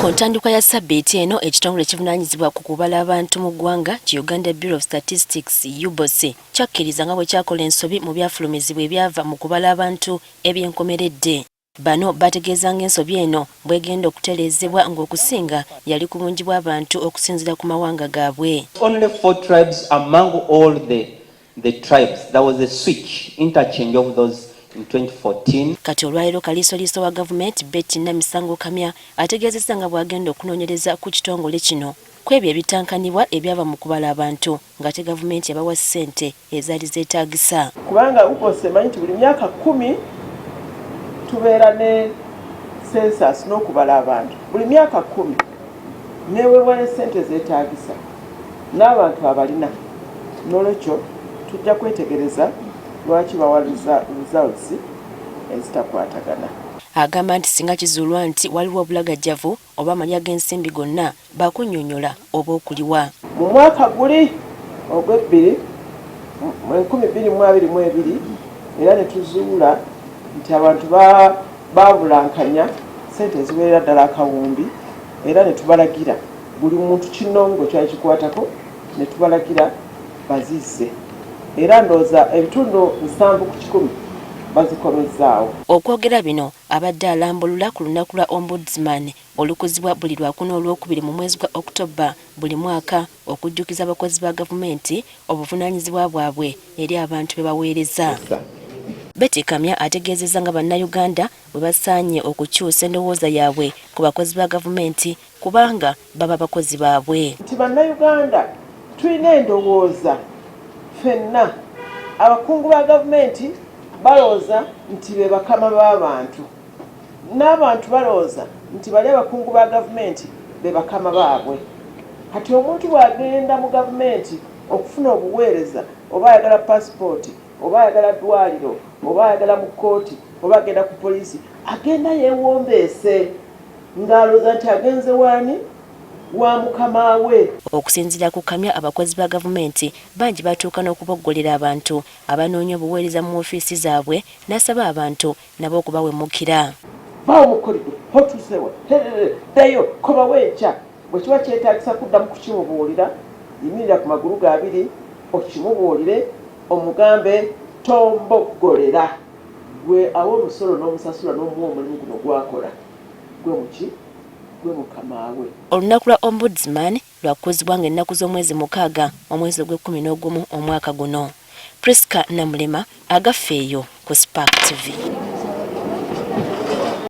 Ku ntandikwa ya ssabbiiti eno ekitongole ekivunaanyizibwa ku kubala abantu mu ggwanga Uganda Bureau of Statistics UBOS kyakkiriza nga bwe kyakola ensobi mu byafulumizibwa ebyava mu kubala abantu eby'enkomeredde. Bano bategeeza ng'ensobi eno bwegenda okutereezebwa ng'okusinga yali ku bungi bw'abantu okusinziira ku mawanga gaabwe. Only 4 tribes among all the tribes. There was a switch, interchange of those in 2014. Kati olwaleero Kaliisoliiso wa gavument Betty Namisango Kamya ategeezeza nga bwagenda okunoonyereza ku kitongole kino kwebyo ebitankanibwa ebyava mu kubala abantu ng'ate gavumenti yabawa ssente ezaali zeetaagisa. Kubanga ukose manyi nti buli myaka 10 tubeera ne census n'okubala abantu. Buli myaka 10 neweebwayo ssente zeetaagisa n'abantu abalina. N'olwekyo tujja kwetegereza lwaki bawa results ezitakwatagana. Agamba nti singa kizuulibwa nti waaliwo obulagajjavu oba amalya g'ensimbi gonna bakunnyonnyola oba okuliwa. Mu mwaka guli ogw'2022 era ne tuzuula nti abantu babulankanya ssente eziwerera ddala akawumbi era ne tubalagira buli muntu kinongo kyali kikwatako ne tubalagira bazizze. Era ndooza ebitundu 7 ku 10 bazikomezzaawo. Okwogera bino abadde alambulula ku lunaku lwa ombudsman olukuzibwa buli lwakuna olwokubiri mu mwezi gwa Oktoba buli mwaka okujjukiza abakozi ba gavumenti obuvunaanyizibwa bwabwe eri abantu be baweereza. Betty Kamya ategeezezza nga bannayuganda bwe basaanye okukyusa endowooza yaabwe ku bakozi ba gavumenti kubanga baba bakozi baabwe. Nti bannayuganda tulina endowooza ffenna abakungu ba gavumenti balooza nti be bakama b'abantu n'abantu balooza nti bali abakungu ba gavumenti be bakama baabwe. Kati omuntu bw'agenda mu gavumenti okufuna obuweereza oba ayagala pasipooti oba ayagala ddwaliro oba ayagala mu kkooti oba agenda ku poliisi agenda yeewombeese ng'alooza nti agenze waani wa mukama we. Okusinziira ku Kamya abakozi ba gavumenti bangi batuuka n'okuboggolera abantu abanoonya obuweereza mu ofiisi zaabwe n'asaba abantu nabo okubawemukira. Bawo mu korido hotusewa ddayo kobawo enkya bwe kiba kyetaagisa kuddamu kukimubuulira yimirira ku magulu ga abiri okimubuulire omugambe tomboggolera gwe awo omusolo n'omusasula n'omuwa omulimu guno gwakola gwe muki gwe mukamaawe. Olunaku lwa ombudsman lwakuzibwa ng'ennaku z'omwezi 6 omwezi ogw'11 omwaka guno. Priska Namulema agaffeeyo ku Spark TV.